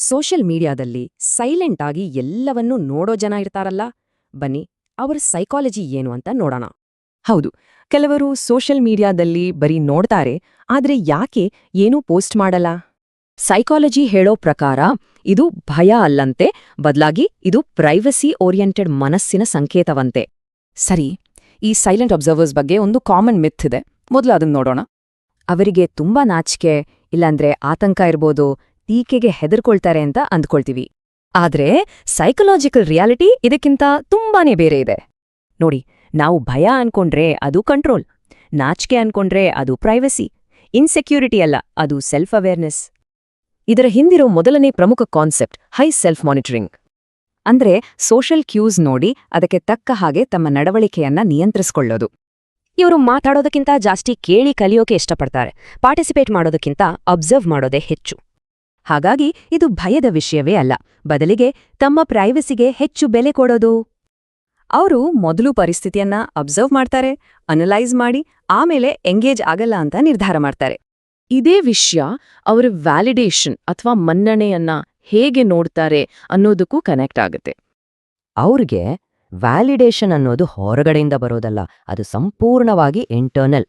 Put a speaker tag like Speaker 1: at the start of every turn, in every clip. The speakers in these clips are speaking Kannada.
Speaker 1: ಸೋಷಿಯಲ್ ಮೀಡಿಯಾದಲ್ಲಿ ಸೈಲೆಂಟ್ ಆಗಿ ಎಲ್ಲವನ್ನೂ ನೋಡೋ ಜನ ಇರ್ತಾರಲ್ಲ, ಬನ್ನಿ ಅವರ ಸೈಕಾಲಜಿ ಏನು ಅಂತ ನೋಡೋಣ.
Speaker 2: ಹೌದು, ಕೆಲವರು ಸೋಷಿಯಲ್ ಮೀಡಿಯಾದಲ್ಲಿ ಬರೀ ನೋಡ್ತಾರೆ, ಆದ್ರೆ ಯಾಕೆ ಏನೂ ಪೋಸ್ಟ್ ಮಾಡಲ್ಲ?
Speaker 1: ಸೈಕಾಲಜಿ ಹೇಳೋ ಪ್ರಕಾರ ಇದು ಭಯ ಅಲ್ಲಂತೆ, ಬದಲಾಗಿ ಇದು ಪ್ರೈವಸಿ ಓರಿಯೆಂಟೆಡ್ ಮನಸ್ಸಿನ ಸಂಕೇತವಂತೆ.
Speaker 2: ಸರಿ, ಈ ಸೈಲೆಂಟ್ ಅಬ್ಸರ್ವರ್ಸ್ ಬಗ್ಗೆ ಒಂದು ಕಾಮನ್ ಮಿತ್ ಇದೆ. ಮೊದಲು ಅದನ್ನ ನೋಡೋಣ.
Speaker 1: ಅವರಿಗೆ ತುಂಬಾ ನಾಚಿಕೆ, ಇಲ್ಲಾಂದ್ರೆ ಆತಂಕ ಇರ್ಬೋದು, ಟೀಕೆಗೆ ಹೆದರ್ಕೊಳ್ತಾರೆ ಅಂತ ಅಂದ್ಕೊಳ್ತೀವಿ.
Speaker 2: ಆದ್ರೆ ಸೈಕಲಾಜಿಕಲ್ ರಿಯಾಲಿಟಿ ಇದಕ್ಕಿಂತ ತುಂಬಾನೇ ಬೇರೆ ಇದೆ. ನೋಡಿ, ನಾವು ಭಯ ಅನ್ಕೊಂಡ್ರೆ ಅದು ಕಂಟ್ರೋಲ್, ನಾಚಿಕೆ ಅನ್ಕೊಂಡ್ರೆ ಅದು ಪ್ರೈವಸಿ, ಇನ್ಸೆಕ್ಯೂರಿಟಿ ಅಲ್ಲ, ಅದು ಸೆಲ್ಫ್ ಅವೇರ್ನೆಸ್. ಇದರ ಹಿಂದಿರೋ ಮೊದಲನೇ ಪ್ರಮುಖ ಕಾನ್ಸೆಪ್ಟ್ ಹೈ ಸೆಲ್ಫ್ ಮಾನಿಟರಿಂಗ್.
Speaker 1: ಅಂದ್ರೆ ಸೋಷಿಯಲ್ ಕ್ಯೂಸ್ ನೋಡಿ ಅದಕ್ಕೆ ತಕ್ಕ ಹಾಗೆ ತಮ್ಮ ನಡವಳಿಕೆಯನ್ನ ನಿಯಂತ್ರಿಸ್ಕೊಳ್ಳೋದು. ಇವರು ಮಾತಾಡೋದಕ್ಕಿಂತ ಜಾಸ್ತಿ ಕೇಳಿ ಕಲಿಯೋಕೆ ಇಷ್ಟಪಡ್ತಾರೆ, ಪಾರ್ಟಿಸಿಪೇಟ್ ಮಾಡೋದಕ್ಕಿಂತ ಅಬ್ಸರ್ವ್ ಮಾಡೋದೇ ಹೆಚ್ಚು. ಹಾಗಾಗಿ ಇದು ಭಯದ ವಿಷಯವೇ ಅಲ್ಲ, ಬದಲಿಗೆ ತಮ್ಮ ಪ್ರೈವಸಿಗೆ ಹೆಚ್ಚು ಬೆಲೆ ಕೊಡೋದು. ಅವರು ಮೊದಲು ಪರಿಸ್ಥಿತಿಯನ್ನ ಅಬ್ಸರ್ವ್ ಮಾಡ್ತಾರೆ, ಅನಲೈಸ್ ಮಾಡಿ ಆಮೇಲೆ ಎಂಗೇಜ್ ಆಗಲ್ಲ ಅಂತ ನಿರ್ಧಾರ ಮಾಡ್ತಾರೆ.
Speaker 2: ಇದೇ ವಿಷಯ ಅವರ ವ್ಯಾಲಿಡೇಷನ್ ಅಥವಾ ಮನ್ನಣೆಯನ್ನ ಹೇಗೆ ನೋಡ್ತಾರೆ ಅನ್ನೋದಕ್ಕೂ ಕನೆಕ್ಟ್ ಆಗುತ್ತೆ.
Speaker 3: ಅವ್ರಿಗೆ ವ್ಯಾಲಿಡೇಷನ್ ಅನ್ನೋದು ಹೊರಗಡೆಯಿಂದ ಬರೋದಲ್ಲ, ಅದು ಸಂಪೂರ್ಣವಾಗಿ ಇಂಟರ್ನಲ್.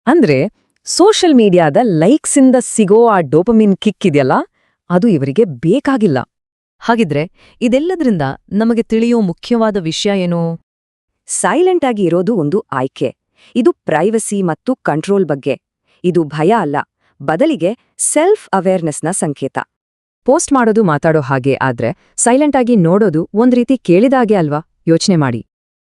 Speaker 2: ಅಂದ್ರೆ ಸೋಷಿಯಲ್ ಮೀಡಿಯಾದ ಲೈಕ್ಸಿಂದ ಸಿಗೋ ಆ ಡೋಪಮಿನ್ ಕಿಕ್ ಇದೆಯಲ್ಲ, ಅದು ಇವರಿಗೆ ಬೇಕಾಗಿಲ್ಲ. ಹಾಗಿದ್ರೆ ಇದೆಲ್ಲದ್ರಿಂದ ನಮಗೆ ತಿಳಿಯೋ ಮುಖ್ಯವಾದ ವಿಷಯ ಏನು?
Speaker 1: ಸೈಲೆಂಟ್ ಆಗಿ ಇರೋದು ಒಂದು ಆಯ್ಕೆ. ಇದು ಪ್ರೈವಸಿ ಮತ್ತು ಕಂಟ್ರೋಲ್ ಬಗ್ಗೆ. ಇದು ಭಯ ಅಲ್ಲ, ಬದಲಿಗೆ ಸೆಲ್ಫ್ ಅವೇರ್ನೆಸ್ನ ಸಂಕೇತ.
Speaker 2: ಪೋಸ್ಟ್ ಮಾಡೋದು ಮಾತಾಡೋ ಹಾಗೆ ಆದ್ರೆ ಸೈಲೆಂಟ್ ಆಗಿ ನೋಡೋದು ಒಂದ್ ರೀತಿ ಕೇಳಿದಾಗೆ ಅಲ್ವಾ? ಯೋಚನೆ ಮಾಡಿ.